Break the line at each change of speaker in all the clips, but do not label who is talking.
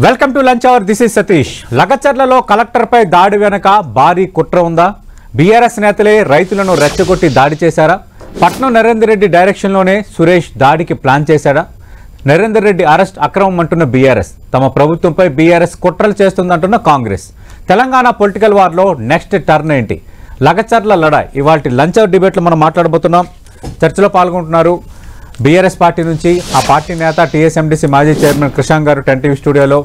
Welcome to lunch hour. This is Satish. లగచర్లలో కలెక్టర్పై దాడి వెనక భారీ కుట్ర ఉందా? బీఆర్ఎస్ నేతలే రైతులను రెచ్చగొట్టి దాడి చేశారా? పట్నం నరేందర్ రెడ్డి డైరెక్షన్లోనే సురేష్ దాడికి ప్లాన్ చేశాడా? నరేందర్ రెడ్డి అరెస్ట్ అక్రమం అంటున్న బీఆర్ఎస్, తమ ప్రభుత్వంపై బీఆర్ఎస్ కుట్రలు చేస్తుందంటున్న కాంగ్రెస్. తెలంగాణ పొలిటికల్ వార్లో నెక్స్ట్ టర్న్ ఏంటి? లగచర్ల లడాయ్ ఇవాల్టి లంచ్ అవర్ డిబేట్లో మనం మాట్లాడబోతున్నాం. చర్చలో పాల్గొంటున్నారు బీఆర్ఎస్ పార్టీ నుంచి ఆ పార్టీ నేత టీఎస్ఎండిసి మాజీ చైర్మన్ కృషాంక్ గారు 10 టీవీ స్టూడియోలో,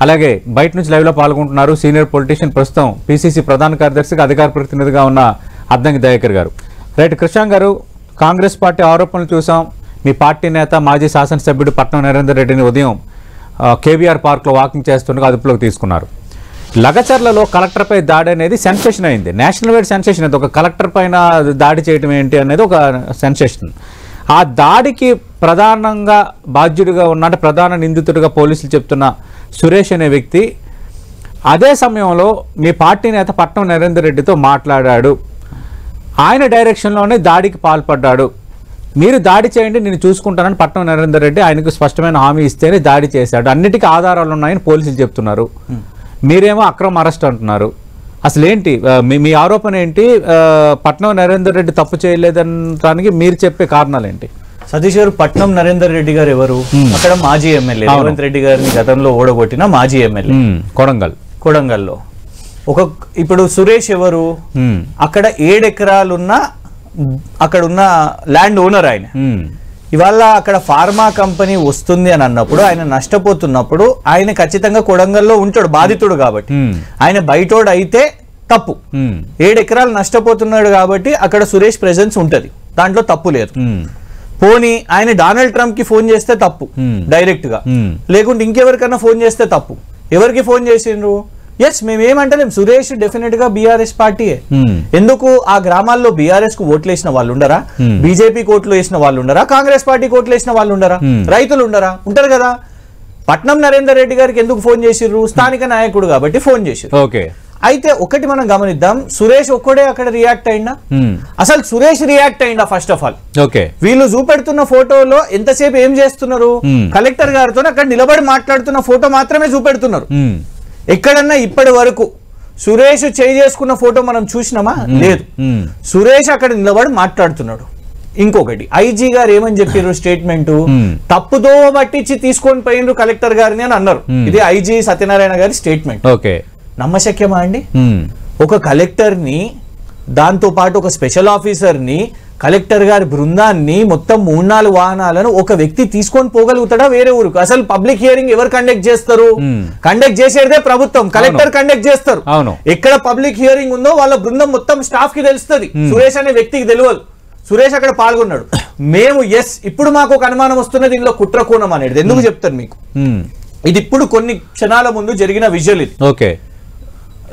అలాగే బయట నుంచి లైవ్లో పాల్గొంటున్నారు సీనియర్ పొలిటీషియన్, ప్రస్తుతం పీసీసీ ప్రధాన కార్యదర్శిగా అధికార ప్రతినిధిగా ఉన్న అద్దంకి దయాకర్ గారు. రైట్, కృషాంక్ గారు, కాంగ్రెస్ పార్టీ ఆరోపణలు చూసాం. మీ పార్టీ నేత మాజీ శాసనసభ్యుడు పట్నం నరేందర్ రెడ్డిని ఉదయం కేవీఆర్ పార్క్లో వాకింగ్ చేస్తుండగా అదుపులోకి తీసుకున్నారు. లగచర్లలో కలెక్టర్పై దాడి అనేది సెన్సేషన్ అయింది, నేషనల్ వైడ్ సెన్సేషన్. అది ఒక కలెక్టర్ పైన దాడి చేయడం ఏంటి అనేది ఒక సెన్సేషన్. ఆ దాడికి ప్రధానంగా బాధ్యుడిగా ఉన్న, అంటే ప్రధాన నిందితుడిగా పోలీసులు చెప్తున్న సురేష్ అనే వ్యక్తి అదే సమయంలో మీ పార్టీ నేత పట్నం నరేందర్ రెడ్డితో మాట్లాడాడు. ఆయన డైరెక్షన్లోనే దాడికి పాల్పడ్డాడు. మీరు దాడి చేయండి, నేను చూసుకుంటానని పట్నం నరేందర్ రెడ్డి ఆయనకు స్పష్టమైన హామీ ఇస్తేనే దాడి చేశాడు. అన్నిటికీ ఆధారాలు ఉన్నాయని పోలీసులు చెప్తున్నారు. మీరేమో అక్రమ అరెస్ట్ అంటున్నారు. అసలు ఏంటి మీ ఆరోపణ ఏంటి? పట్నం నరేందర్ రెడ్డి తప్పు చేయలేదనడానికి మీరు చెప్పే కారణాలు ఏంటి?
సతీష్ గారు, పట్నం నరేందర్ రెడ్డి గారు ఎవరు? అక్కడ మాజీ ఎమ్మెల్యే, రేవంత్ రెడ్డి గారిని గతంలో ఓడగొట్టిన మాజీ ఎమ్మెల్యే, కొడంగల్లో. ఇప్పుడు సురేష్ ఎవరు? అక్కడ 7 ఎకరాలున్న అక్కడున్న ల్యాండ్ ఓనర్ ఆయన. ఇవాళ అక్కడ ఫార్మా కంపెనీ వస్తుంది అని అన్నప్పుడు, ఆయన నష్టపోతున్నప్పుడు ఆయన ఖచ్చితంగా కొడంగల్లో ఉంటాడు, బాధితుడు కాబట్టి. ఆయన బయటోడు అయితే తప్పు. 7 ఎకరాలు నష్టపోతున్నాడు కాబట్టి అక్కడ సురేష్ ప్రెజెన్స్ ఉంటది, దాంట్లో తప్పు లేదు. పోనీ ఆయన డొనాల్డ్ ట్రంప్ కి ఫోన్ చేస్తే తప్పు డైరెక్ట్ గా, లేకుంటే ఇంకెవరికన్నా ఫోన్ చేస్తే తప్పు. ఎవరికి ఫోన్ చేసిండ్రు? ఎస్, మేమేమంటలేం, సురేష్ డెఫినెట్ గా బీఆర్ఎస్ పార్టీయే. ఎందుకు ఆ గ్రామాల్లో బీఆర్ఎస్ కు ఓట్లు వేసిన వాళ్ళు ఉండరా? బీజేపీకి ఓట్లు వేసిన వాళ్ళు ఉండరా? కాంగ్రెస్ పార్టీకి ఓట్లు వేసిన వాళ్ళు ఉండరా? రైతులు ఉండరా? ఉంటారు కదా. పట్నం నరేందర్ రెడ్డి గారికి ఎందుకు ఫోన్ చేసిర్రు? స్థానిక నాయకుడు కాబట్టి ఫోన్ చేసిర్రు. అయితే ఒకటి మనం గమనిద్దాం, సురేష్ ఒక్కడే అక్కడ రియాక్ట్ అయిందా? అసలు సురేష్ రియాక్ట్ అయిందా? ఫస్ట్ ఆఫ్ ఆల్ వీళ్ళు చూపెడుతున్న ఫోటోలో ఎంతసేపు ఏం చేస్తున్నారు? కలెక్టర్ గారితో అక్కడ నిలబడి మాట్లాడుతున్న ఫోటో మాత్రమే చూపెడుతున్నారు. ఎక్కడన్నా ఇప్పటి వరకు సురేష్ చేసుకున్న ఫోటో మనం చూసినామా? లేదు. సురేష్ అక్కడ నిలబడి మాట్లాడుతున్నాడు. ఇంకొకటి, ఐజీ గారు ఏమని చెప్పారు స్టేట్మెంట్? తప్పుదో పట్టించి తీసుకొని పోయిండ్రు కలెక్టర్ గారిని అని అన్నారు. ఇది ఐజీ సత్యనారాయణ గారి స్టేట్మెంట్. నమ్మశక్యమా అండి? ఒక కలెక్టర్ ని, దాంతో పాటు ఒక స్పెషల్ ఆఫీసర్ ని, కలెక్టర్ గారి బృందాన్ని, మొత్తం 3-4 వాహనాలను ఒక వ్యక్తి తీసుకొని పోగలుగుతాడా వేరే ఊరికి? అసలు పబ్లిక్ హియరింగ్ ఎవరు కండక్ట్ చేస్తారు? కండక్ట్ చేసేదే ప్రభుత్వం, కలెక్టర్ కండక్ట్ చేస్తారు. ఎక్కడ పబ్లిక్ హియరింగ్ ఉందో వాళ్ళ బృందం మొత్తం స్టాఫ్ కి తెలుస్తుంది, సురేష్ అనే వ్యక్తికి తెలియదు. సురేష్ అక్కడ పాల్గొన్నాడు. మేము ఇప్పుడు మాకు ఒక అనుమానం వస్తున్నది, దీనిలో కుట్ర కోణం అనేది. ఎందుకు చెప్తాను మీకు, ఇది ఇప్పుడు కొన్ని క్షణాల ముందు జరిగిన విజువల్ ఇది.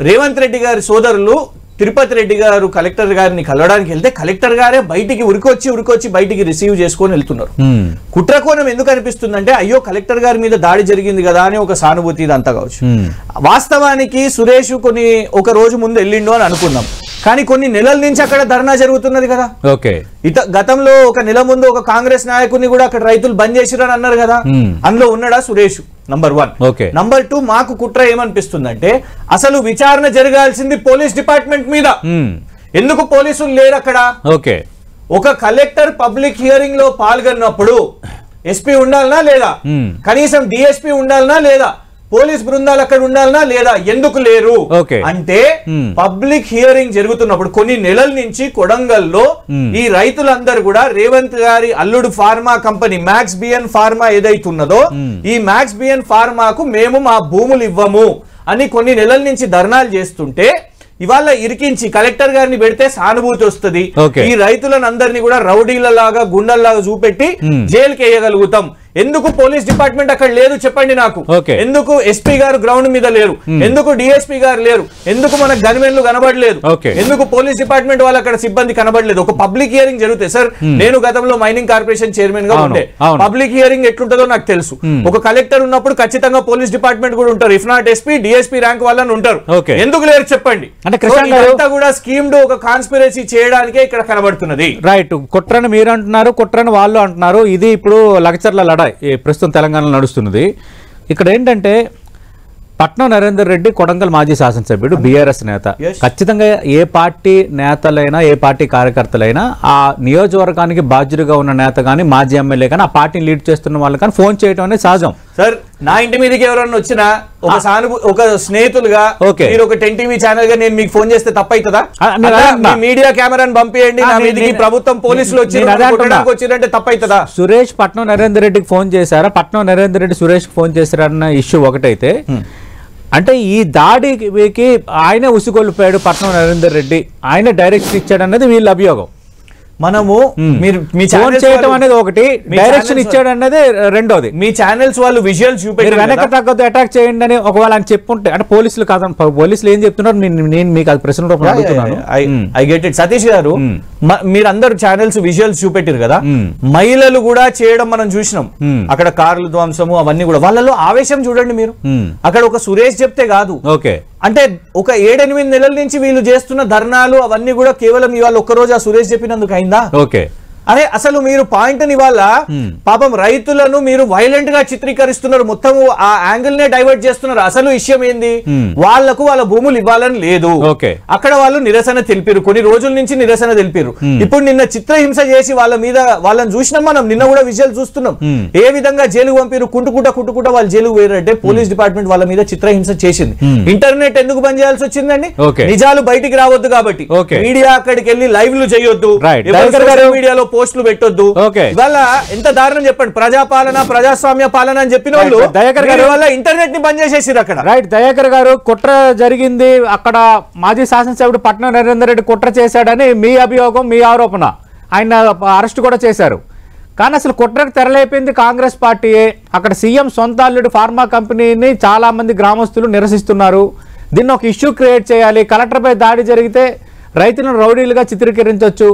రేవంత్ రెడ్డి గారి సోదరులు తిరుపతి రెడ్డి గారు కలెక్టర్ గారిని కలవడానికి వెళ్తే కలెక్టర్ గారే బయటికి ఉరికొచ్చి బయటికి రిసీవ్ చేసుకొని వెళ్తున్నారు. కుట్రకోణం ఎందుకు అనిపిస్తుందంటే, అయ్యో కలెక్టర్ గారి మీద దాడి జరిగింది కదా అని ఒక సానుభూతి ఇదంతా కావచ్చు. వాస్తవానికి సురేష్ ఒక రోజు ముందు వెళ్ళిండు అని అనుకున్నాం, కానీ కొన్ని నెలల నుంచి అక్కడ ధర్నా జరుగుతున్నది కదా. గతంలో ఒక నెల ముందు ఒక కాంగ్రెస్ నాయకుడిని కూడా అక్కడ రైతులు బంద్ చేసిరని అన్నారు కదా. అందులో ఉన్నాడా సురేష్? నంబర్ 1. నంబర్ 2, మాకు కుట్ర ఏమనిపిస్తుందంటే, అసలు విచారణ జరగాల్సింది పోలీస్ డిపార్ట్మెంట్ మీద. ఎందుకు పోలీసులు లేరు అక్కడ? ఒక కలెక్టర్ పబ్లిక్ హియరింగ్ లో పాల్గొన్నప్పుడు ఎస్పీ ఉండాలనా లేదా? కనీసం డిఎస్పీ ఉండాలనా లేదా? పోలీస్ బృందాలు అక్కడ ఉండాలనా లేదా? ఎందుకు లేరు అంటే, పబ్లిక్ హియరింగ్ జరుగుతున్నప్పుడు కొన్ని నెలల నుంచి కొడంగల్లో ఈ రైతులందరూ కూడా రేవంత్ గారి అల్లుడు pharma company Max BN pharma ఏదైతున్నదో, ఈ మ్యాక్స్ బిఎన్ ఫార్మాకు మేము మా భూములు ఇవ్వము అని కొన్ని నెలల నుంచి ధర్నాలు చేస్తుంటే, ఇవాళ ఇరికించి కలెక్టర్ గారిని పెడితే సానుభూతి వస్తుంది, ఈ రైతులను అందరినీ కూడా రౌడీలలాగా గుండల్లాగా చూపెట్టి జైలుకి వేయగలుగుతాం. ఎందుకు పోలీస్ డిపార్ట్మెంట్ అక్కడ లేదు చెప్పండి నాకు? ఎందుకు ఎస్పీ గారు గ్రౌండ్ మీద లేరు? ఎందుకు డిఎస్పీ గారు లేరు? ఎందుకు మన గన్మెన్లు కనబడలేదు? ఎందుకు పోలీస్ డిపార్ట్మెంట్ వాళ్ళు అక్కడ సిబ్బంది కనబడలేదు? ఒక పబ్లిక్ హియరింగ్ జరిగితే, సార్ నేను గతంలో మైనింగ్ కార్పొరేషన్ చైర్మన్ గా ఉండే, పబ్లిక్ హియరింగ్ ఎట్లుంటుందో నాకు తెలుసు. ఒక కలెక్టర్ ఉన్నప్పుడు ఖచ్చితంగా పోలీస్ డిపార్ట్మెంట్ కూడా ఉంటారు, if not SP DSP rank వాళ్ళని ఉంటారు. ఎందుకు లేరు చెప్పండి? ఇదంతా కూడా స్కీమ్డ్ ఒక కాన్స్పిరసీ చేయడానికే ఇక్కడ కనబడుతున్నది.
రైట్, కుట్రని మీరు అంటున్నారు, కుట్రని వాళ్ళు అంటున్నారు. ఇది ఇప్పుడు లగచర్ల లడాయ్ ప్రస్తుతం తెలంగాణలో నడుస్తున్నది. ఇక్కడ ఏంటంటే పట్నం నరేందర్ రెడ్డి కొడంగల్ మాజీ శాసనసభ్యుడు, బీఆర్ఎస్ నేత. ఖచ్చితంగా ఏ పార్టీ నేతలైనా ఏ పార్టీ కార్యకర్తలైనా ఆ నియోజకవర్గానికి బాధ్యుడిగా ఉన్న నేత కానీ మాజీ ఎమ్మెల్యే కానీ ఆ పార్టీని లీడ్ చేస్తున్న వాళ్ళు కానీ ఫోన్ చేయడం అనేది సహజం.
సార్ నా ఇంటి మీదకి ఎవరన్నా వచ్చినా ఒక స్నేహితులుగా మీరు ఒక 10 టీవీ ఛానల్ గా నేను మీకు ఫోన్ చేస్తే తప్పైతుందా? మీడియా కెమెరాను పంపియండి, నా మీదకి ప్రభుత్వం పోలీసులు వచ్చిందంటే తప్పైతుందా?
సురేష్ పట్నం నరేందర్ రెడ్డికి ఫోన్ చేశారా, పట్నం నరేందర్ రెడ్డి సురేష్ కి ఫోన్ చేశారన్న ఇష్యూ ఒకటైతే, అంటే ఈ దాడికి ఆయనే ఉసిగొల్లిపోయాడు పట్నం నరేందర్ రెడ్డి, ఆయన డైరెక్షన్ ఇచ్చాడు అన్నది వీళ్ళ అభియోగం.
మనము
మీ ఫోన్ చేయడం అనేది ఒకటి, డైరెక్షన్ ఇచ్చాడు అన్నది రెండోది.
మీ ఛానల్స్ వాళ్ళు విజువల్స్ చూపెట్టారు,
వెనక తగ్గదు అటాక్ చేయండి అని ఒకవేళ ఆయన చెప్పుంటే, అంటే పోలీసులు కాదు, పోలీసులు ఏం చెప్తున్నారు నేను మీకు అది ప్రశ్న రూపంలో అడుగుతున్నాను.
I get it. సతీష్ గారు, మీరందరూ ఛానల్స్ విజువల్స్ చూపెట్టారు కదా, మహిళలు కూడా చేయడం మనం చూసినాం. అక్కడ కార్లు ధ్వంసము అవన్నీ కూడా, వాళ్ళలో ఆవేశం చూడండి మీరు. అక్కడ ఒక సురేష్ చెప్తే కాదు,
ఓకే,
అంటే ఒక 7-8 నెలల నుంచి వీళ్ళు చేస్తున్న ధర్నాలు అవన్నీ కూడా కేవలం ఇవాళ ఒక్కరోజు ఆ సురేష్ చెప్పినందుకు అయిందా?
ఓకే,
అరే అసలు మీరు పాయింట్ ని వాళ్ళ పాపం రైతులను మీరు వైలెంట్ గా చిత్రీకరిస్తున్నారు, మొత్తం ఆ యాంగిల్ నే డైవర్ట్ చేస్తున్నారు. అసలు విషయం ఏంది, వాళ్లకు వాళ్ళ భూములు ఇవ్వాలని లేదు, అక్కడ వాళ్ళు నిరసన తెలిపారు, కొన్ని రోజుల నుంచి నిరసన తెలిపారు. ఇప్పుడు నిన్న చిత్రహింస చేసి వాళ్ళ మీద వాళ్ళని చూసినాం మనం, నిన్న కూడా విజువల్ చూస్తున్నాం ఏ విధంగా జైలుకు పంపారు, కుంటుకుంటా వాళ్ళు జైలుకు పోయారంటే పోలీస్ డిపార్ట్మెంట్ వాళ్ళ మీద చిత్రహింస చేసింది. ఇంటర్నెట్ ఎందుకు బంద్ చేయాల్సి వచ్చిందండి? నిజాలు బయటికి రావద్దు కాబట్టి. మీడియా అక్కడికి వెళ్ళి లైవ్లు చేయొద్దు, మీడియాలో పోస్టులు పెట్టొద్దు. ఇవాళ ఎంత దారుణం చెప్పండి, ప్రజాపాలన ప్రజాస్వామ్య పాలన అని చెప్పిన వాళ్ళు దయాకర్ గారి వల్ల ఇంటర్నెట్ ని బంద్ చేసేసారు అక్కడ.
రైట్, దయాకర్ గారు, కుట్ర జరిగింది అక్కడ, మాజీ శాసనసభ్యుడు పట్నం నరేందర్ రెడ్డి కుట్ర చేశాడని మీ అభియోగం, మీ ఆరోపణ, ఆయన అరెస్ట్ కూడా చేశారు. కానీ అసలు కుట్రకు తెరలేపింది కాంగ్రెస్ పార్టీయే. అక్కడ సీఎం సొంత అల్లుడు ఫార్మా కంపెనీని చాలా మంది గ్రామస్తులు నిరసిస్తున్నారు. దీన్ని ఒక ఇష్యూ క్రియేట్ చేయాలి, కలెక్టర్పై దాడి జరిగితే రైతులను రౌడీలుగా చిత్రీకరించవచ్చు,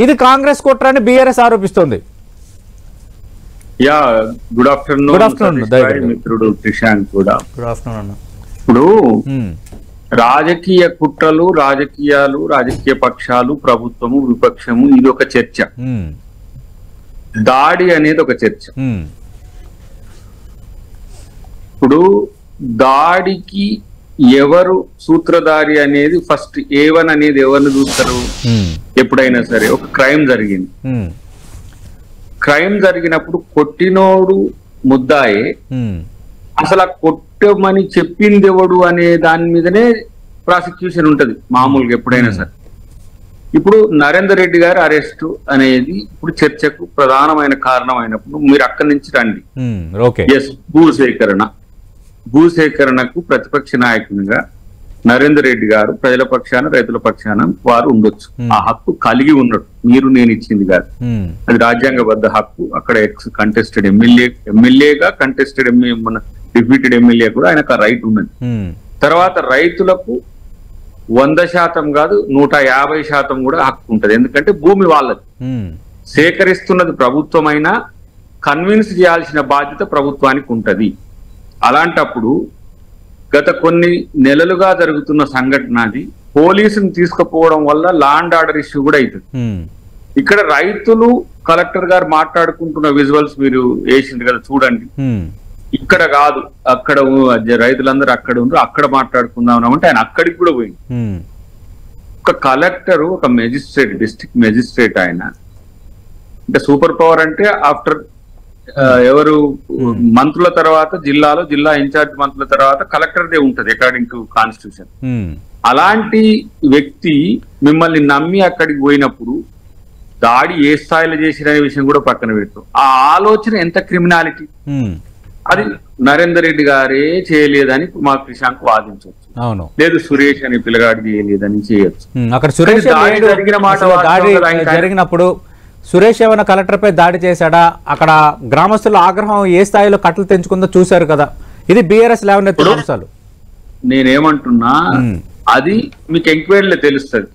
ఇది కాంగ్రెస్ కుట్ర అని బీఆర్ఎస్ ఆరోపిస్తోంది.
గుడ్ ఆఫ్టర్నూన్ మిత్రుడు క్రిషాంక్ కూడా.
Good afternoon.
ఇప్పుడు రాజకీయ కుట్రలు, రాజకీయాలు, రాజకీయ పక్షాలు, ప్రభుత్వము, విపక్షము, ఇది ఒక చర్చ. దాడి అనేది ఒక చర్చ. ఇప్పుడు దాడికి ఎవరు సూత్రధారి అనేది ఫస్ట్ A1 అనేది ఎవరిని చూస్తారు? ఎప్పుడైనా సరే ఒక క్రైమ్ జరిగింది, క్రైమ్ జరిగినప్పుడు కొట్టినోడు ముద్దాయే, అసలు ఆ కొట్టమని చెప్పింది ఎవడు అనే దాని మీదనే ప్రాసిక్యూషన్ ఉంటది మామూలుగా ఎప్పుడైనా సరే. ఇప్పుడు నరేందర్ రెడ్డి గారి అరెస్ట్ అనేది ఇప్పుడు చర్చకు ప్రధానమైన కారణం అయినప్పుడు మీరు అక్కడి నుంచి రండి. ఎస్, భూసేకరణకు ప్రతిపక్ష నాయకునిగా నరేందర్ రెడ్డి గారు ప్రజల పక్షాన రైతుల పక్షాన వారు ఉండొచ్చు, ఆ హక్కు కలిగి ఉండడు, మీరు నేను ఇచ్చింది కాదు, అది రాజ్యాంగబద్ధ హక్కు. అక్కడ కంటెస్టెడ్ ఎమ్మెల్యేగా కంటెస్టెడ్ మన డిప్యూటెడ్ ఎమ్మెల్యే కూడా ఆయనకు ఆ రైట్ ఉన్నది. తర్వాత రైతులకు 100% కాదు 150% కూడా హక్కు ఉంటది, ఎందుకంటే భూమి వాళ్ళది, సేకరిస్తున్నది ప్రభుత్వం అయినా కన్విన్స్ చేయాల్సిన బాధ్యత ప్రభుత్వానికి ఉంటది. అలాంటప్పుడు గత కొన్ని నెలలుగా జరుగుతున్న సంఘటన అది పోలీసుని తీసుకుపోవడం వల్ల లా అండ్ ఆర్డర్ ఇష్యూ కూడా అవుతుంది. ఇక్కడ రైతులు కలెక్టర్ గారు మాట్లాడుకుంటున్న విజువల్స్ మీరు వేసింది కదా చూడండి, ఇక్కడ కాదు అక్కడ రైతులందరూ అక్కడ ఉండ్రు, అక్కడ మాట్లాడుకుందాం అంటే ఆయన అక్కడికి కూడా పోయింది. ఒక కలెక్టర్, ఒక మెజిస్ట్రేట్, డిస్ట్రిక్ట్ మెజిస్ట్రేట్ ఆయన, అంటే సూపర్ పవర్ అంటే ఆఫ్టర్ ఎవరు మంత్రుల తర్వాత జిల్లాలో జిల్లా ఇన్ఛార్జ్ మంత్రుల తర్వాత కలెక్టర్దే ఉంటది అకార్డింగ్ టు కాన్స్టిట్యూషన్. అలాంటి వ్యక్తి మిమ్మల్ని నమ్మి అక్కడికి పోయినప్పుడు దాడి ఏ స్థాయిలో చేసిరనే విషయం కూడా పక్కన పెట్టు, ఆ ఆలోచన ఎంత క్రిమినాలిటీ, అది నరేందర్ రెడ్డి గారే చేయలేదని మా క్రిషాంక్ వాదించవచ్చు, లేదు సురేష్ అని పిల్లగాడి చేయలేదని చేయొచ్చు.
అక్కడ సురేష్ జరిగినప్పుడు సురేష్ ఏమైనా కలెక్టర్ పై దాడి చేశాడా, అక్కడ గ్రామస్తుల ఆగ్రహం ఏ స్థాయిలో కట్టలు తెంచుకుందో చూశారు కదా, ఇది బీఆర్ఎస్ లేవనెత్తిన అంశాలు.
నేనేమంటున్నా, అది మీకు ఎంక్వైరీలో తెలుస్తుంది,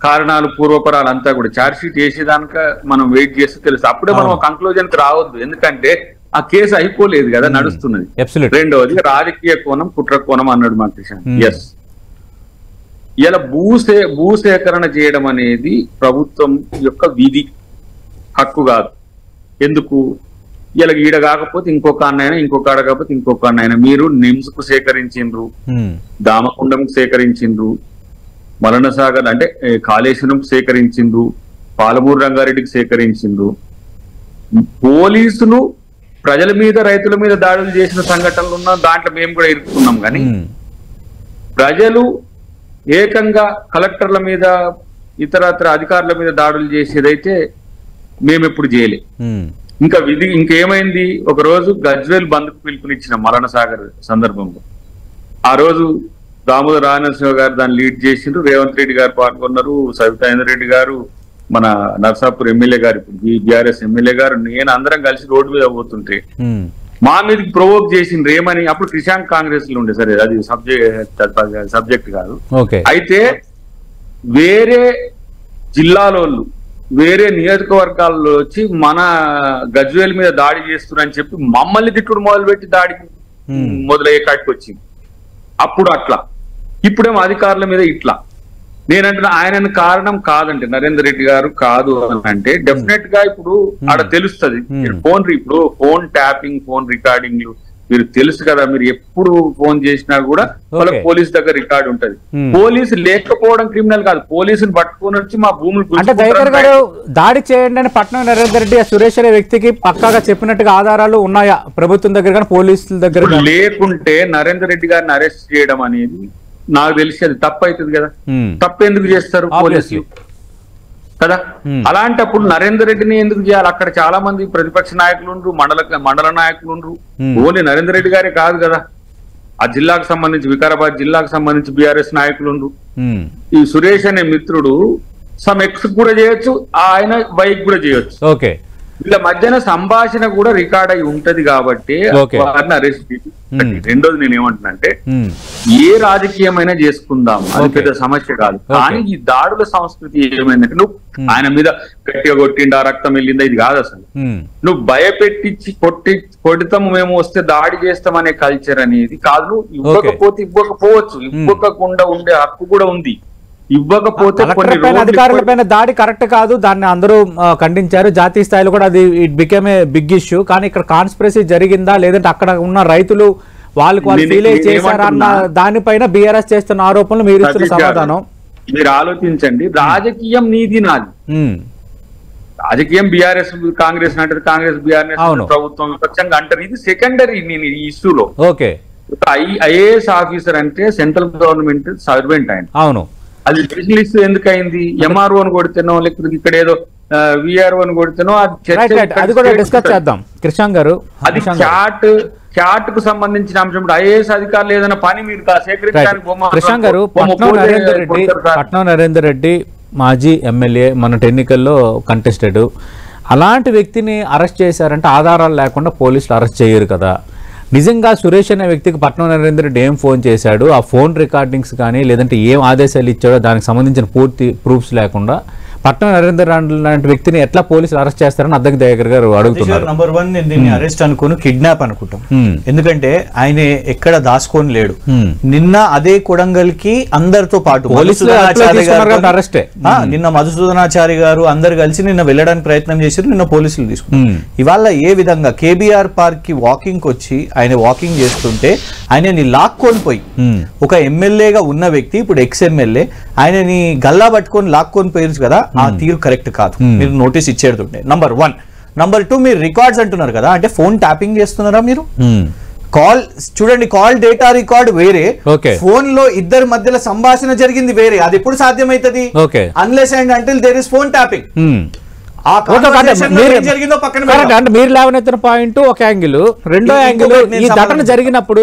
కారణాలు పూర్వపరాలు అంతా కూడా ఛార్జ్ షీట్ వేసేదానిక మనం వెయిట్ చేస్తే తెలుస్తుంది. అప్పుడే మనం కంక్లూజన్ కి రావద్దు, ఎందుకంటే ఆ కేసు అయిపోలేదు కదా, నడుస్తున్నది. రెండవది రాజకీయ కోణం, కుట్ర కోణం అన్నాడు మా కిషన్. ఎస్, ఇలా భూసేకరణ చేయడం అనేది ప్రభుత్వం యొక్క విధి, హక్కు కాదు. ఎందుకు? ఇలా ఈడ కాకపోతే ఇంకొక అన్నైనా, ఇంకొక ఆడ కాకపోతే ఇంకొక అన్నైనా. మీరు నిమ్స్ కు సేకరించిండ్రు, దామకుండంకు సేకరించిండ్రు, మలనసాగర్ అంటే కాళేశ్వరం సేకరించిండ్రు, పాలమూరు రంగారెడ్డికి సేకరించిండ్రు. పోలీసులు ప్రజల మీద రైతుల మీద దాడులు చేసిన సంఘటనలు ఉన్నా దాంట్లో మేము కూడా ఇరుక్కున్నాం. కానీ ప్రజలు ఏకంగా కలెక్టర్ల మీద ఇతరత్ర అధికారుల మీద దాడులు చేసేదైతే మేము ఎప్పుడు చేయలే. ఇంకేమైంది, ఒక రోజు గజ్వేల్ బంద్కు పిలుపునిచ్చిన మలనసాగర్ సందర్భంలో ఆ రోజు దామోదర రాజనరసింహ గారు దాన్ని లీడ్ చేసిండ్రు, రేవంత్ రెడ్డి గారు పాల్గొన్నారు, సవితాంద్ర రెడ్డి గారు, మన నర్సాపూర్ ఎమ్మెల్యే గారు, ఇప్పుడు బీఆర్ఎస్ ఎమ్మెల్యే గారు, నేను అందరం కలిసి రోడ్డు మీద పోతుంటే మా మీదకి ప్రొవోక్ చేసిండ్రు. ఏమని, అప్పుడు క్రిషాంక్ కాంగ్రెస్ లో ఉండే, సరే అది సబ్జెక్ట్ కాదు. అయితే వేరే జిల్లాలోళ్ళు వేరే నియోజకవర్గాల్లో వచ్చి మన గజ్వేల్ మీద దాడి చేస్తున్నారని చెప్పి మమ్మల్ని తిట్టుడు మొదలుపెట్టి దాడికి మొదలయ్యే కాటికి వచ్చింది. అప్పుడు అట్లా, ఇప్పుడేమో అధికారుల మీద ఇట్లా. నేనంటున్నా ఆయన కారణం కాదంటే నరేందర్ రెడ్డి గారు కాదు అని అంటే డెఫినెట్ గా ఇప్పుడు ఆడ తెలుస్తుంది. ఇప్పుడు ఫోన్ ట్యాపింగ్, ఫోన్ రికార్డింగ్ మీరు తెలుసు కదా, మీరు ఎప్పుడు ఫోన్ చేసినా కూడా వాళ్ళ పోలీస్ దగ్గర రికార్డు ఉంటది. పోలీసు లేకపోవడం క్రిమినల్ కాదు, పోలీసుని పట్టుకొని వచ్చి మా భూములు
అంటే దయాకర్ గారు దాడి చేయండి అని పట్నం నరేందర్ రెడ్డి సురేష్ అనే వ్యక్తికి పక్కాగా చెప్పినట్టుగా ఆధారాలు ఉన్నాయా ప్రభుత్వం దగ్గర కానీ పోలీసుల దగ్గర?
లేకుంటే నరేందర్ రెడ్డి గారిని అరెస్ట్ చేయడం అనేది నాకు తెలిసి అది తప్పు అవుతుంది కదా. తప్పు ఎందుకు చేస్తారు పోలీసులు కదా? అలాంటప్పుడు నరేందర్ రెడ్డిని ఎందుకు చేయాలి? అక్కడ చాలా మంది ప్రతిపక్ష నాయకులు ఉండ్రు, మండల నాయకులు ఉండ్రు. ఓన్లీ నరేందర్ రెడ్డి గారే కాదు కదా, ఆ జిల్లాకు సంబంధించి వికారాబాద్ జిల్లాకు సంబంధించి బీఆర్ఎస్ నాయకులు ఉండ్రు. ఈ సురేష్ అనే మిత్రుడు సమ్ ఎక్స్ కూడా చేయొచ్చు, ఆయన బైక్ కూడా చేయొచ్చు.
ఓకే,
వీళ్ళ మధ్యన సంభాషణ కూడా రికార్డ్ అయి ఉంటది కాబట్టి వారిని అరెస్ట్ చేసి. రెండోది నేను ఏమంటున్నానంటే, ఏ రాజకీయమైనా చేసుకుందాం, అది పెద్ద సమస్య కాదు. కానీ ఈ దాడుల సంస్కృతి ఏమైందంటే, నువ్వు ఆయన మీద గట్టిగా కొట్టిండా, రక్తం వెళ్ళిందా, ఇది కాదు అసలు. నువ్వు భయపెట్టించి కొడతాము మేము వస్తే దాడి చేస్తాం అనే కల్చర్ అనేది కాదు. నువ్వు ఇవ్వకపోతే ఇవ్వకపోవచ్చు, ఇవ్వకుండా ఉండే హక్కు కూడా ఉంది. ఇవ్వకపోతే
అధికారులపైన దాడి కరెక్ట్ కాదు, దాన్ని అందరూ ఖండించారు. జాతీయ స్థాయిలో కూడా అది it became a big issue. కానీ ఇక్కడ కాన్స్పిరసీ జరిగిందా లేదంటే అక్కడ ఉన్న రైతులు వాళ్ళకి వాళ్ళు ఫీల్ చేశారా అన్న దానిపైన బీఆర్ఎస్ చేస్తున్న ఆరోపణలు మీరు ఇస్తున్న సమాధానం
మీరు ఆలోచించండి. రాజకీయం నీది నాది, రాజకీయం బీఆర్ఎస్ కాంగ్రెస్ అంటారు, కాంగ్రెస్ బీఆర్ఎస్ ప్రభుత్వం విపక్షంగా అంటారు. ఇది సెకండరీ నేను ఈ ఇష్యూలో.
ఓకే,
ఐఏఎస్ ఆఫీసర్ అంటే సెంట్రల్ గవర్నమెంట్ సర్వెంట్ ఆయన.
అవును,
అది స్పెషల్ ఇష్యూ ఎందుకు అయింది? ఎంఆర్ఓ అని కొడితేనో లేకపోతే ఇక్కడ ఏదో విఆర్ఓ అని కొడితేనో
అది కూడా డిస్కస్ చేద్దాం కృష్ణ గారు.
అది చాట్ కు సంబంధించిన అంశం. ఐఏఎస్ అధికారులు ఏదైనా పని మీరు సేకరించడానికి
కృష్ణ గారు, పట్నం నరేందర్ రెడ్డి మాజీ ఎమ్మెల్యే, మన ఎన్నికల్లో కంటెస్టెడ్, అలాంటి వ్యక్తిని అరెస్ట్ చేశారంటే ఆధారాలు లేకుండా పోలీసులు అరెస్ట్ చేయరు కదా. నిజంగా సురేష్ అనే వ్యక్తికి పట్నం నరేందర్ రెడ్డి ఏం ఫోన్ చేశాడు, ఆ ఫోన్ రికార్డింగ్స్ కానీ లేదంటే ఏం ఆదేశాలు ఇచ్చాడో దానికి సంబంధించిన పూర్తి ప్రూఫ్స్ లేకుండా పట్నం నరేందర్ లాంటి వ్యక్తిని ఎట్లా పోలీసులు అరెస్ట్ చేస్తారని అద్దెకి దయాకర్ గారు అడుగుతున్నారు.
నంబర్ 1 నేను దీన్ని అరెస్ట్ అనుకోను, కిడ్నాప్ అనుకుంటాం. ఎందుకంటే ఆయన ఎక్కడ దాచుకొని లేడు. నిన్న అదే కొడంగల్ కి అందరితో పాటు నిన్న మధుసూదనాచారి గారు అందరు కలిసి నిన్న వెళ్ళడానికి ప్రయత్నం చేశారు, నిన్న పోలీసులు తీసుకున్నారు. ఇవాళ ఏ విధంగా కేబీఆర్ పార్క్ కి వాకింగ్ వచ్చి ఆయన వాకింగ్ చేస్తుంటే ఆయనని లాక్కొని పోయి, ఒక ఎమ్మెల్యేగా ఉన్న వ్యక్తి ఇప్పుడు ఎక్స్ ఎమ్మెల్యే ఆయనని గల్లా పట్టుకొని లాక్కొని పోయారు కదా, ఆ తీరు కరెక్ట్ కాదు. మీరు నోటీస్ ఇచ్చేడుతుంటే నంబర్ 1. నంబర్ 2, మీరు రికార్డ్స్ అంటున్నారు కదా, అంటే ఫోన్ ట్యాపింగ్ చేస్తున్నారా మీరు? కాల్ చూడండి, కాల్ డేటా రికార్డ్ వేరే, ఫోన్ లో ఇద్దరి మధ్యలో సంభాషణ జరిగింది వేరే. అది ఎప్పుడు సాధ్యమైతది? Unless and until there is phone tapping.
మీరు లేవనెత్తిన పాయింట్ ఒక యాంగిల్. రెండో యాంగిల్, ఈ ఘటన జరిగినప్పుడు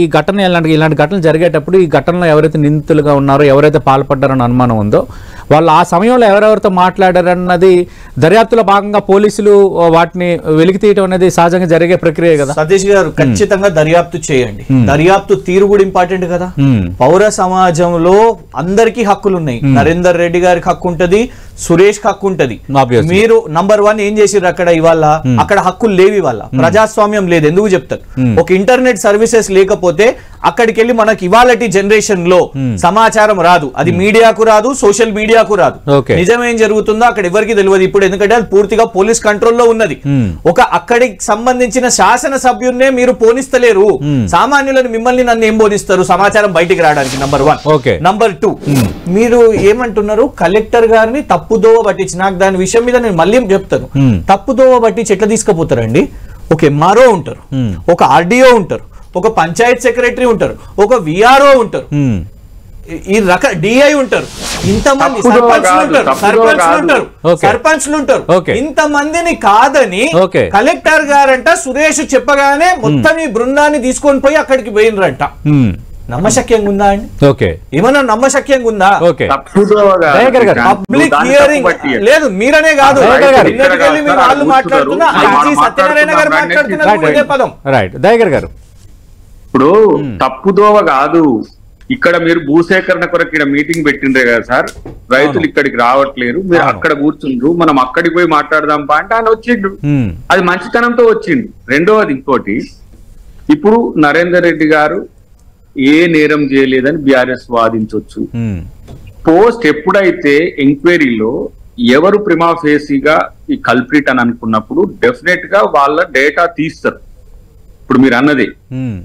ఈ ఘటన ఇలాంటి ఘటనలు జరిగేటప్పుడు ఈ ఘటనలో ఎవరైతే నిందితులుగా ఉన్నారో, ఎవరైతే పాల్పడ్డారని అనుమానం ఉందో, వాళ్ళు ఆ సమయంలో ఎవరెవరితో మాట్లాడారన్నది దర్యాప్తులో భాగంగా పోలీసులు వాటిని వెలికి తీయటం అనేది సహజంగా జరిగే ప్రక్రియ కదా.
సతీష్ గారు, ఖచ్చితంగా దర్యాప్తు చేయండి. దర్యాప్తు తీరు కూడా ఇంపార్టెంట్ కదా. పౌర సమాజంలో అందరికీ హక్కులు ఉన్నాయి. నరేందర్ రెడ్డి గారికి హక్కు ఉంటది, సురేష్ కి హక్కు ఉంటది. మీరు నంబర్ 1 ఏం చేసిర్రు అక్కడ? ఇవాళ అక్కడ హక్కులు లేవు, ఇవాళ ప్రజాస్వామ్యం లేదు. ఎందుకు చెప్తారు? ఒక ఇంటర్నెట్ సర్వీసెస్ లేకపోతే అక్కడికి వెళ్ళి మనకి ఇవాళ జనరేషన్ లో సమాచారం రాదు. అది మీడియాకు రాదు, సోషల్ మీడియా మీడియాకు రాదు.
Okay.
నిజమేం జరుగుతుందో అక్కడ ఎవరికి తెలియదు ఇప్పుడు, ఎందుకంటే అది పూర్తిగా పోలీస్ కంట్రోల్లో ఉన్నది. ఒక అక్కడికి సంబంధించిన శాసన సభ్యున్నే మీరు పోనిస్తలేరు, సామాన్యులను మిమ్మల్ని నన్ను ఏం పోనిస్తారు సమాచారం బయటికి రావడానికి. నంబర్ 1. నంబర్ 2, మీరు ఏమంటున్నారు కలెక్టర్ గారిని తప్పుదోవ పట్టించి, నాకు దాని విషయం మీద నేను మళ్ళీ చెప్తాను. తప్పుదోవ పట్టించి ఎట్లా తీసుకుపోతారండి? ఒక ఎంఆర్ఓ ఉంటారు, ఒక ఆర్డీఓ ఉంటారు, ఒక పంచాయత్ సెక్రటరీ ఉంటారు, ఒక విఆర్ఓ ఉంటారు, ఈ రక డిఐ ఉంటారు, ఇంతమంది సర్పంచ్లు ఉంటారు. ఇంతమందిని కాదని కలెక్టర్ గారంట సురేష్ చెప్పగానే మొత్తం ఈ బృందాన్ని తీసుకొని పోయి అక్కడికి పోయినరంట. నమ్మశక్యంగా ఉందా అండి? ఏమన్నా నమ్మశక్యంగా ఉందా? పబ్లిక్ హియరింగ్ లేదు, మీరనే కాదు, వాళ్ళు మాట్లాడుతున్నా, సత్యనారాయణ గారు మాట్లాడుతున్నారు ఇదే పదం.
ఇప్పుడు తప్పుదోవ కాదు, ఇక్కడ మీరు భూసేకరణ కొరకు ఇక్కడ మీటింగ్ పెట్టిండ్రే కదా సార్, రైతులు ఇక్కడికి రావట్లేరు, మీరు అక్కడ కూర్చుండ్రు, మనం అక్కడికి పోయి మాట్లాడదాం అంటే ఆయన వచ్చిండు, అది మంచితనంతో వచ్చిండు. రెండవది ఇంకోటి, ఇప్పుడు నరేందర్ రెడ్డి గారు ఏ నేరం చేయలేదని బీఆర్ఎస్ వాదించవచ్చు. పోస్ట్ ఎప్పుడైతే ఎంక్వైరీలో ఎవరు ప్రిమా ఫేసీగా ఈ కల్ప్రిట్ అని అనుకున్నప్పుడు డెఫినెట్ గా వాళ్ళ డేటా తీస్తారు. ఇప్పుడు మీరు అన్నది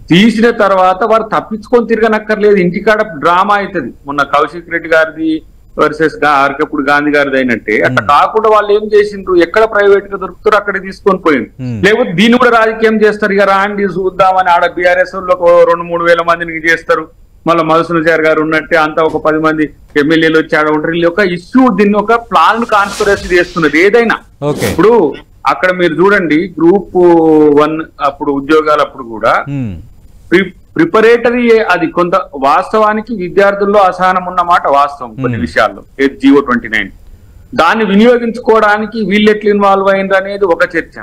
తీసిన తర్వాత వారు తప్పించుకొని తిరగనక్కర్లేదు, ఇంటికాడ డ్రామా అవుతుంది. మొన్న కౌశిక్ రెడ్డి గారిది వర్సెస్ అరకప్పుడు గాంధీ గారిది అయినట్టే అట్లా కాకుండా వాళ్ళు ఏం చేసిండ్రు, ఎక్కడ ప్రైవేట్ గా దొరుకుతారో అక్కడ తీసుకొని పోయింది. లేకపోతే దీన్ని కూడా రాజకీయం చేస్తారు, ఇక రాండి చూద్దామని ఆడ బీఆర్ఎస్ లో 2-3 వేల మందిని చేస్తారు. మళ్ళీ మధుసూదనాచారి గారు ఉన్నట్టే అంతా ఒక 10 మంది ఎమ్మెల్యేలు వచ్చి ఆడ ఉంటారు. వీళ్ళు ఒక ఇష్యూ, దీన్ని ఒక ప్లాన్ కాన్స్పిరసీ చేస్తున్నది ఏదైనా. ఇప్పుడు అక్కడ మీరు చూడండి గ్రూప్ 1 అప్పుడు ఉద్యోగాలు అప్పుడు కూడా ప్రిపరేటరీ, అది కొంత వాస్తవానికి విద్యార్థుల్లో అసహనం ఉన్నమాట వాస్తవం కొన్ని విషయాల్లో. జీవో 29 దాన్ని వినియోగించుకోవడానికి వీళ్ళు ఎట్లా ఇన్వాల్వ్ అయింది అనేది ఒక చర్చ.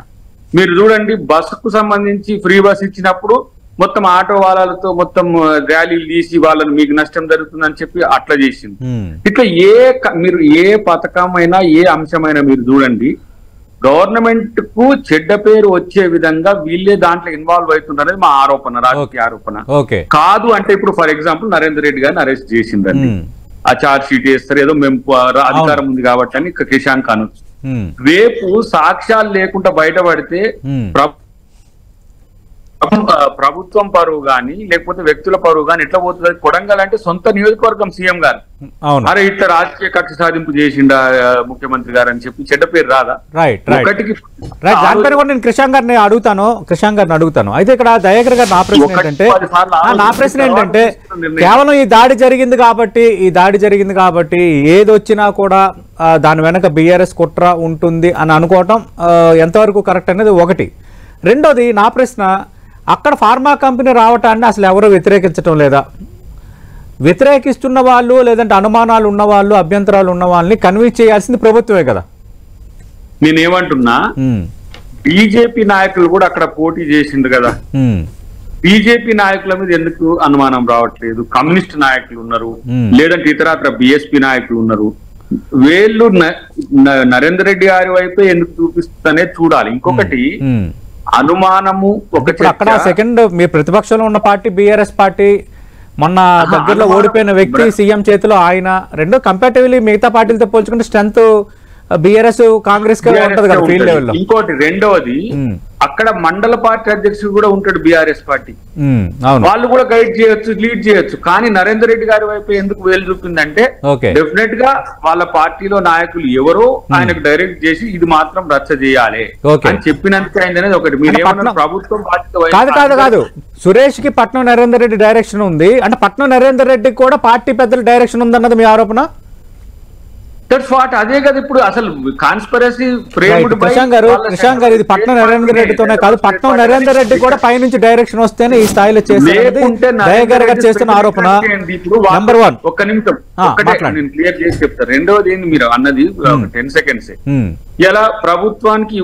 మీరు చూడండి బస్సుకు సంబంధించి ఫ్రీ బస్ ఇచ్చినప్పుడు మొత్తం ఆటో వాళ్ళతో మొత్తం ర్యాలీలు తీసి వాళ్ళని మీకు నష్టం జరుగుతుందని చెప్పి అట్లా చేసింది. ఇట్లా మీరు ఏ పథకమైనా ఏ అంశమైనా మీరు చూడండి, గవర్నమెంట్ కు చెడ్డ పేరు వచ్చే విధంగా వీళ్ళే దాంట్లో ఇన్వాల్వ్ అవుతుందనేది మా ఆరోపణ, రాజకీయ ఆరోపణ కాదు. అంటే ఇప్పుడు ఫర్ ఎగ్జాంపుల్ నరేందర్ రెడ్డి గారిని అరెస్ట్ చేసిందండి, ఆ చార్జ్ షీట్ వేస్తారు, ఏదో మేము అధికారం ఉంది కాబట్టి అని కిషాంక్ అనొచ్చు. రేపు సాక్ష్యాలు లేకుండా బయటపడితే ప్రభుత్వం పరువు గాని లేకపోతే వ్యక్తుల పరువు గాని ఎట్లా పోతుంది? కొడంగల్ అంటే సొంత నియోజకవర్గం సీఎం గారు, అరే ఇట్లా రాజకీయ కక్ష సాధింపు చేసిండ ముఖ్యమంత్రి గారు అని చెప్పి చెడ్డ పేరు రాదా?
ఒకటికి నేను కృషాంక్ గారిని అడుగుతాను. అయితే ఇక్కడ దయాకర్ గారు నా ప్రశ్న ఏంటంటే కేవలం ఈ దాడి జరిగింది కాబట్టి ఏదొచ్చినా కూడా దాని వెనక బీఆర్ఎస్ కుట్ర ఉంటుంది అని అనుకోవటం ఎంతవరకు కరెక్ట్ అనేది ఒకటి. రెండోది నా ప్రశ్న, అక్కడ ఫార్మా కంపెనీ రావటాన్ని అసలు ఎవరు వ్యతిరేకించడం లేదా? వ్యతిరేకిస్తున్న వాళ్ళు లేదంటే అనుమానాలు ఉన్న వాళ్ళు అభ్యంతరాలు ఉన్న వాళ్ళని కన్విన్స్ చేయాల్సింది ప్రభుత్వమే కదా.
నేనేమంటున్నా, బీజేపీ నాయకులు కూడా అక్కడ పోటీ చేసిండు కదా, బీజేపీ నాయకుల మీద ఎందుకు అనుమానం రావట్లేదు? కమ్యూనిస్ట్ నాయకులు ఉన్నారు, లేదంటే ఇతరత్ర బిఎస్పీ నాయకులు ఉన్నారు, వీళ్ళు నరేందర్ రెడ్డి గారి వైపే ఎందుకు చూపిస్తుందనే చూడాలి. ఇంకొకటి అనుమానము
అక్కడ సెకండ్ మీ ప్రతిపక్షంలో ఉన్న పార్టీ బీఆర్ఎస్ పార్టీ, మొన్న దగ్గరలో ఓడిపోయిన వ్యక్తి సీఎం చేతిలో ఆయన, రెండో కంపారిటివ్లీ మిగతా పార్టీలతో పోల్చుకుంటే స్ట్రెంత్ బీఆర్ఎస్ కాంగ్రెస్ ఉంటది కదా ఫీల్డ్ లెవెల్లో.
ఇంకోటి రెండవది అక్కడ మండల పార్టీ అధ్యక్షుడు కూడా ఉంటాడు బీఆర్ఎస్ పార్టీ, వాళ్ళు కూడా గైడ్ చేయొచ్చు, లీడ్ చేయొచ్చు. కానీ నరేందర్ రెడ్డి గారి వైపు ఎందుకు వేలు చూపిందంటే డెఫినెట్ గా వాళ్ళ పార్టీలో నాయకులు ఎవరో ఆయనకు డైరెక్ట్ చేసి ఇది మాత్రం రచ్చ చేయాలి అని చెప్పినందుకు అయింది అనేది ఒకటి. మీరు ఏమన్నా ప్రభుత్వం
బాధ్యత కాదు, సురేష్ కి పట్నం నరేందర్ రెడ్డి డైరెక్షన్ ఉంది అంటే పట్నం నరేందర్ రెడ్డికి కూడా పార్టీ పెద్దల డైరెక్షన్ ఉందన్నది మీ ఆరోపణ?
అదే కదా ఇప్పుడు అసలు కాన్స్పిరసీ.
కృషాంక్ గారు ఇది పట్నం నరేందర్ రెడ్డితోనే కాదు, పట్నం నరేందర్ రెడ్డి కూడా పైనుంచి డైరెక్షన్ వస్తేనే ఈ స్థాయిలో చేస్తున్న ఆరోపణ. నెంబర్ 1
ఒక్క నిమిషం నేను క్లియర్ చేసి చెప్తాను. రెండవది ఏంది మీరు అన్నది 10 seconds ఇలా ప్రభుత్వానికి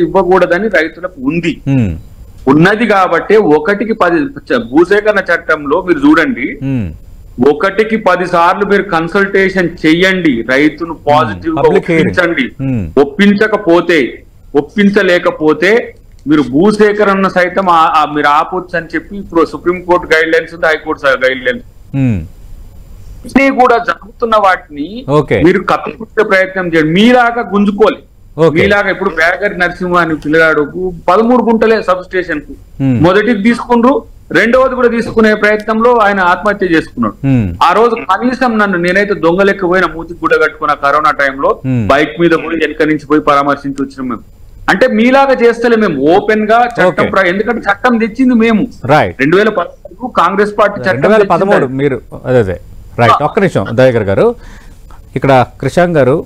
ఇవ్వకూడదని రైతులకు ఉంది, ఉన్నది కాబట్టి 1కి 10 భూసేకరణ చట్టంలో మీరు చూడండి 1కి 10 సార్లు మీరు కన్సల్టేషన్ చెయ్యండి, రైతును పాజిటివ్ గా ఒప్పించండి. ఒప్పించలేకపోతే మీరు భూసేకరణ సైతం మీరు ఆపొచ్చు అని చెప్పి ఇప్పుడు సుప్రీంకోర్టు గైడ్ లైన్స్ ఉంది, హైకోర్టు గైడ్ లైన్స్. ఇవన్నీ కూడా జరుగుతున్న వాటిని మీరు కప్పిపుచ్చే ప్రయత్నం చేయండి. మీలాగా గుంజుకోవాలి. మీలాగా ఇప్పుడు బేగరి నరసింహ అని పిల్లగాడుకు 13 గుంటలే సబ్ స్టేషన్ కు మొదటిది తీసుకుండ్రు, రెండవది కూడా తీసుకునే ప్రయత్నంలో ఆయన ఆత్మహత్య చేసుకున్నాడు. ఆ రోజు కనీసం నేనైతే దొంగలెక్క పోయిన మూతికి గుడ్డ కట్టుకున్న కరోనా టైంలో బైక్ మీద పోయి వెనక నుంచి పోయి పరామర్శించి వచ్చినాం మేము. అంటే మీలాగా చేస్తలే మేము ఓపెన్ గా చట్టం, ఎందుకంటే చట్టం తెచ్చింది మేము 2014 కాంగ్రెస్ పార్టీ చట్టం
2013 మీరు అదే రైట్. ఒక్క నిమిషం దయాకర్ గారు, ఇక్కడ కృషాంక్ గారు,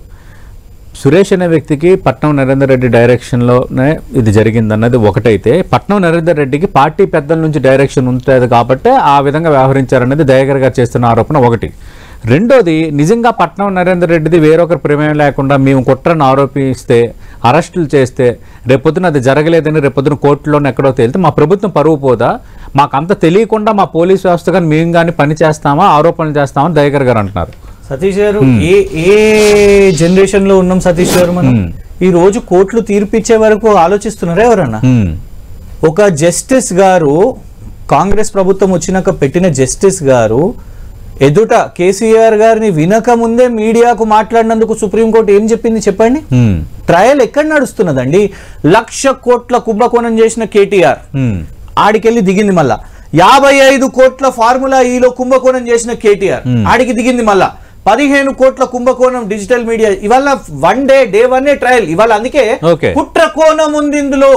సురేష్ అనే వ్యక్తికి పట్నం నరేందర్ రెడ్డి డైరెక్షన్లోనే ఇది జరిగిందన్నది ఒకటైతే, పట్నం నరేందర్ రెడ్డికి పార్టీ పెద్దల నుంచి డైరెక్షన్ ఉంటుంది కాబట్టి ఆ విధంగా వ్యవహరించారనేది దయాకర్ గారు చేస్తున్న ఆరోపణ ఒకటి. రెండోది, నిజంగా పట్నం నరేందర్ రెడ్డిది వేరొకరి ప్రమేయం లేకుండా మేము కుట్రను ఆరోపిస్తే, అరెస్టులు చేస్తే, రేపొద్దున అది జరగలేదని రేపొద్దున కోర్టులోనే ఎక్కడో తేలితే మా ప్రభుత్వం పరువు పోదా? మాకు అంత తెలియకుండా మా పోలీస్ వ్యవస్థ కానీ మేము కానీ పని చేస్తామా, ఆరోపణలు చేస్తామని దయాకర్ గారు అంటున్నారు.
సతీష్ గారు, ఏ జనరేషన్ లో ఉన్నాం సతీష్ గారు? మనం ఈ రోజు కోర్టులు తీర్పిచ్చే వరకు ఆలోచిస్తున్నారా ఎవరన్నా? ఒక జస్టిస్ గారు, కాంగ్రెస్ ప్రభుత్వం వచ్చినాక పెట్టిన జస్టిస్ గారు ఎదుట కేసీఆర్ గారిని వినక ముందే మీడియాకు మాట్లాడినందుకు సుప్రీంకోర్టు ఏం చెప్పింది చెప్పండి? ట్రయల్ ఎక్కడ నడుస్తున్నదండి? 1,00,000 కోట్ల కుంభకోణం చేసిన కేటీఆర్ ఆడికెళ్ళి దిగింది, మళ్ళా 55 కోట్ల ఫార్ములా ఈలో కుంభకోణం చేసిన కేటీఆర్ ఆడికి దిగింది, మళ్ళా 15 కోట్ల కుంభకోణం డిజిటల్ మీడియా. ఇవాళ డే 1 ట్రయల్ ఇవాళ. అందుకే కుట్ర కోణం ఉంది ఇందులో.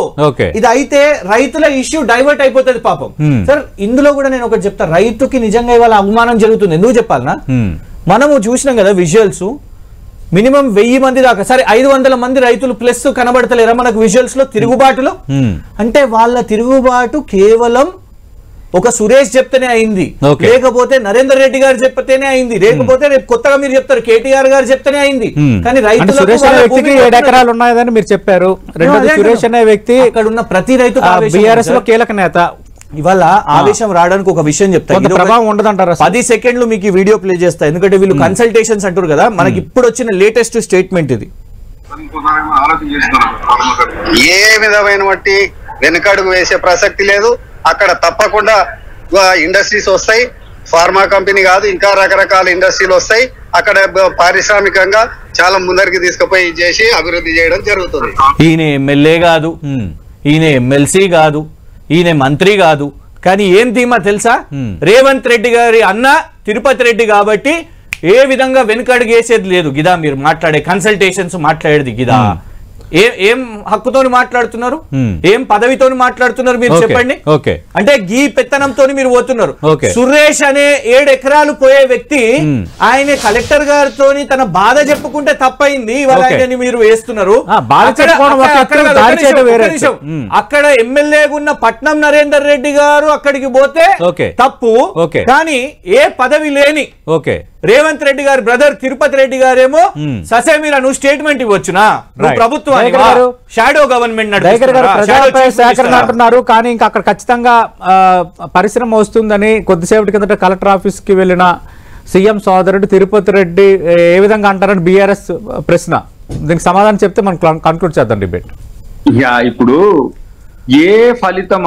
ఇది అయితే రైతుల ఇష్యూ డైవర్ట్ అయిపోతుంది పాపం. సార్ ఇందులో కూడా నేను ఒకటి చెప్తా, రైతుకి నిజంగా ఇవాళ అవమానం జరుగుతుంది. ఎందుకు చెప్పాలనా? మనము చూసినాం కదా విజువల్స్, మినిమం 1000 మంది దాకా, సరే 500 మంది రైతులు ప్లస్ కనబడతలేరా మనకు విజువల్స్ లో తిరుగుబాటులో? అంటే వాళ్ళ తిరుగుబాటు కేవలం ఒక సురేష్ చెప్తేనే అయింది, లేకపోతే నరేందర్ రెడ్డి గారు చెప్తేనే అయింది, లేకపోతే రేపు కొత్తగా మీరు చెప్తారు కేటీఆర్ గారు చెప్తేనే అయింది. కానీ రైతులకు
7 ఎకరాలు ఉన్నాయని మీరు చెప్పారు. సురేష్ అనే వ్యక్తి అక్కడ ఉన్న
ప్రతి రైతు
బీఆర్ఎస్ లో కీలక నేత.
ఇవాళ ఆవేశం రావడానికి ఒక విషయం చెప్తాను,
ప్రభావం ఉండదంటారా?
10 సెకండ్లు మీకు ఈ వీడియో ప్లే చేస్తా, ఎందుకంటే వీళ్ళు కన్సల్టేషన్స్ అంటారు కదా, మనకి ఇప్పుడు వచ్చిన లేటెస్ట్ స్టేట్మెంట్ ఇది.
ఏ విధమైన బట్టి వెనుకడుగు వేసే ప్రసక్తి లేదు. అక్కడ తప్పకుండా ఇండస్ట్రీస్ వస్తాయి, ఫార్మా కంపెనీ కాదు ఇంకా రకరకాల ఇండస్ట్రీలు వస్తాయి. అక్కడ పారిశ్రామికంగా చాలా ముందరికి తీసుకుపోయి చేసి అభివృద్ధి చేయడం జరుగుతుంది.
ఈయన ఎమ్మెల్యే కాదు, ఈయన ఎమ్మెల్సీ కాదు, ఈయన మంత్రి కాదు, కానీ ఏం ధీమా తెలుసా? రేవంత్ రెడ్డి గారి అన్న తిరుపతి రెడ్డి కాబట్టి ఏ విధంగా వెనుకడుగు వేసేది లేదు. గిదా మీరు మాట్లాడే కన్సల్టేషన్స్ మాట్లాడేది గిదా? ఏం హక్కుతో మాట్లాడుతున్నారు? ఏం పదవితో మాట్లాడుతున్నారు మీరు చెప్పండి? అంటే గీ పెత్తనంతో మీరు పోతున్నారు. సురేష్ అనే 7 ఎకరాలు పోయే వ్యక్తి ఆయన కలెక్టర్ గారితో తన బాధ చెప్పుకుంటే తప్పైంది, ఇవాళ ఆయనని మీరు వేస్తున్నారు. అక్కడ ఎమ్మెల్యేగా ఉన్న పట్నం నరేందర్ రెడ్డి గారు అక్కడికి పోతే తప్పు, కానీ ఏ పదవి లేని రేవంత్ రెడ్డి గారి బ్రదర్ తిరుపతి రెడ్డి గారేమో ససే మీరు నువ్వు స్టేట్మెంట్ ఇవ్వచ్చునా? ప్రభుత్వం షాడో గవర్నమెంట్
సేకరణ అంటున్నారు, కానీ ఇంకా అక్కడ ఖచ్చితంగా పరిశ్రమ వస్తుందని కొద్దిసేపటి కిందట కలెక్టర్ ఆఫీస్ కి వెళ్ళిన సీఎం సోదరుడు తిరుపతి రెడ్డి ఏ విధంగా అంటారని బీఆర్ఎస్ ప్రశ్న, దీనికి సమాధానం చెప్తే మనం కన్క్లూడ్ చేద్దాం డిబేట్.
ఇప్పుడు ఏ ఫలితం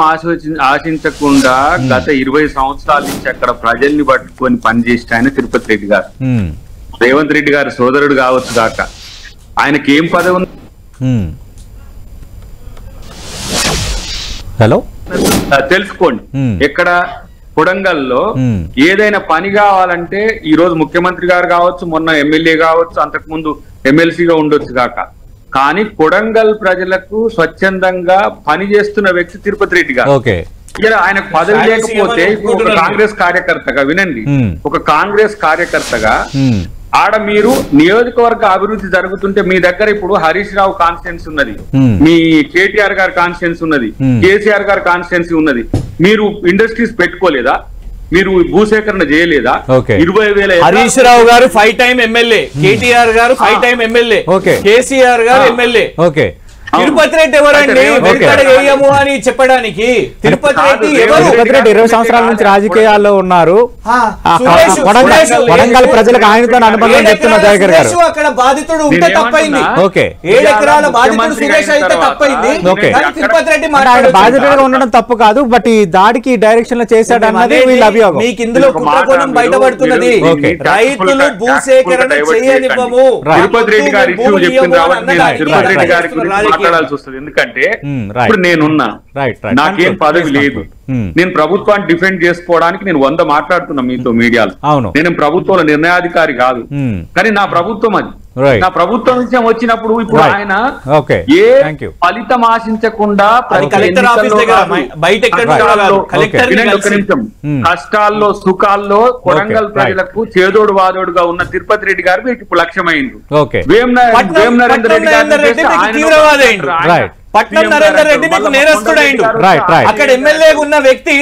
ఆశించకుండా గత 20 సంవత్సరాల నుంచి అక్కడ ప్రజల్ని పట్టుకొని పనిచేసిన ఆయన తిరుపతి రెడ్డి గారు. రేవంత్ రెడ్డి గారు సోదరుడు కావచ్చు కాక ఆయనకి ఏం పదవి ఉంది?
హలో
తెలుసుకోండి. ఎక్కడ కొడంగల్లో ఏదైనా పని కావాలంటే ఈ రోజు ముఖ్యమంత్రి గారు కావచ్చు, మొన్న ఎమ్మెల్యే కావచ్చు, అంతకు ముందు ఎమ్మెల్సీగా ఉండొచ్చు కాక, కానీ కొడంగల్ ప్రజలకు స్వచ్ఛందంగా పని చేస్తున్న వ్యక్తి తిరుపతి రెడ్డి గారు. ఆయనకు పదవి లేకపోతే ఒక కాంగ్రెస్ కార్యకర్తగా వినండి, ఒక కాంగ్రెస్ కార్యకర్తగా ఆడ మీరు నియోజకవర్గ అభివృద్ధి జరుగుతుంటే మీ దగ్గర ఇప్పుడు హరీష్ రావు కాన్స్టిట్యున్సీ ఉన్నది, మీ కేటీఆర్ గారి కాన్స్టిట్యున్సీ ఉన్నది, కేసీఆర్ గారి కాన్స్టిట్యున్సీ ఉన్నది, మీరు ఇండస్ట్రీస్ పెట్టుకోలేదా? మీరు భూసేకరణ చేయలేదా? 20,000
హరీష్ రావు గారు 5 టైమ్ ఎమ్మెల్యే, కేటీఆర్ గారు 5 టైమ్ ఎమ్మెల్యే, కేసీఆర్ గారు ఎమ్మెల్యే. తిరుపతి రెడ్డి ఎవరండి వెనుకడ వేయము అని చెప్పడానికి? తిరుపతి రెడ్డి ఎవరు?
తిరుపతి రెడ్డి 20 సంవత్సరాల నుంచి రాజకీయాల్లో ఉన్నారు. కొడంగల్ ప్రజలకు ఆయనతో అనుబంధం చెప్తున్న దయాకర్ గారు.
అక్కడ బాధితుడు ఉంటే తప్పైంది. 7 ఎకరాల బాధితుడు సురేష్ అయితే తప్పైంది. తిరుపతి రెడ్డి
బాధితుడిగా ఉండడం తప్పు కాదు, బట్ ఈ దాడికి డైరెక్షన్ లో చేశాడు అన్నది వీళ్ళ అభియోగం.
మీకు ఇందులో కుట్రకోణం బయటపడుతున్నది. రైతులు భూసేకరణ చేయనివ్వము.
తిరుపతి రెడ్డి గారి ఇష్యూ చెప్పింది కాబట్టి నేను తిరుపతి రెడ్డి గారి గురించి మాట్లాడాల్సి వస్తుంది. ఎందుకంటే ఇప్పుడు నేనున్నా, నాకేం పదవి లేదు, నేను ప్రభుత్వాన్ని డిఫెండ్ చేసుకోవడానికి నేను 100 మాట్లాడుతున్నా మీతో మీడియాలో. నేను ప్రభుత్వంలో నిర్ణయాధికారి కాదు, కానీ నా ప్రభుత్వం అది. నా ప్రభుత్వం విషయం వచ్చినప్పుడు ఇప్పుడు ఆయన ఏ ఫలితం ఆశించకుండా కష్టాల్లో సుఖాల్లో కొడంగల్ ప్రజలకు చేదోడు వాదోడుగా ఉన్న తిరుపతి రెడ్డి గారు మీకు ఇప్పుడు లక్ష్యమైంది. వేం నరేందర్ రెడ్డి గారు
పట్నం నరేందర్ రెడ్డి మీకు నేరస్తుడైండు. అక్కడ ఎమ్మెల్యే ఉన్న వ్యక్తి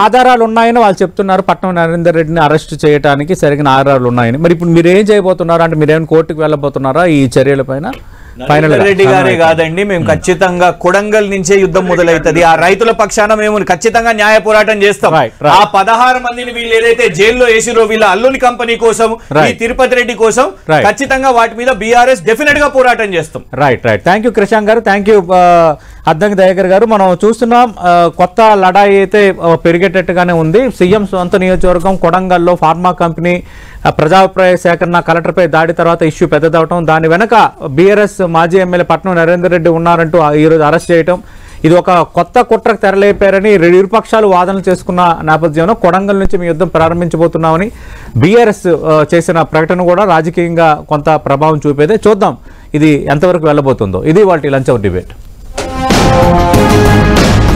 ఆధారాలు ఉన్నాయని వాళ్ళు చెప్తున్నారు. పట్నం నరేందర్ రెడ్డిని అరెస్ట్ చేయడానికి సరిగిన ఆధారాలు ఉన్నాయని. మరి ఇప్పుడు మీరు ఏం చేయబోతున్నారు అంటే మీరేమైనా కోర్టుకు వెళ్ళబోతున్నారా ఈ చర్యల పైన?
రెడ్డి గారే కాదండి, మేము ఖచ్చితంగా కొడంగల్ నుంచే యుద్ధం మొదలవుతుంది. ఆ రైతుల పక్షాన మేము ఖచ్చితంగా న్యాయ పోరాటం చేస్తాం. ఆ 16 మందిని వీళ్ళు ఏదైతే జైల్లో వేసిరో వీళ్ళ అల్లుని కంపెనీ కోసం, ఈ తిరుపతి రెడ్డి కోసం ఖచ్చితంగా వాటి మీద బీఆర్ఎస్ డెఫినెట్ గా పోరాటం చేస్తాం.
రైట్. థ్యాంక్ యూ క్రిషాంక్ గారు, థ్యాంక్ యూ అద్దంకి దయాకర్ గారు. మనం చూస్తున్నాం కొత్త లడాయి అయితే పెరిగేటట్టుగానే ఉంది. సీఎం సొంత నియోజకవర్గం కొడంగల్లో ఫార్మా కంపెనీ ప్రజాభిప్రాయ సేకరణ కలెక్టర్పై దాడి తర్వాత ఇష్యూ పెద్దదవటం, దాని వెనక బీఆర్ఎస్ మాజీ ఎమ్మెల్యే పట్నం నరేందర్ రెడ్డి ఉన్నారంటూ ఈరోజు అరెస్ట్ చేయటం, ఇది ఒక కొత్త కుట్రకు తెరలేపారని ఇరుపక్షాలు వాదనలు చేసుకున్న నేపథ్యంలో కొడంగల్ నుంచి మీ యుద్ధం ప్రారంభించబోతున్నామని బీఆర్ఎస్ చేసిన ప్రకటన కూడా రాజకీయంగా కొంత ప్రభావం చూపేదే. చూద్దాం ఇది ఎంతవరకు వెళ్ళబోతుందో. ఇది వాటి లంచ్ అవర్ డిబేట్.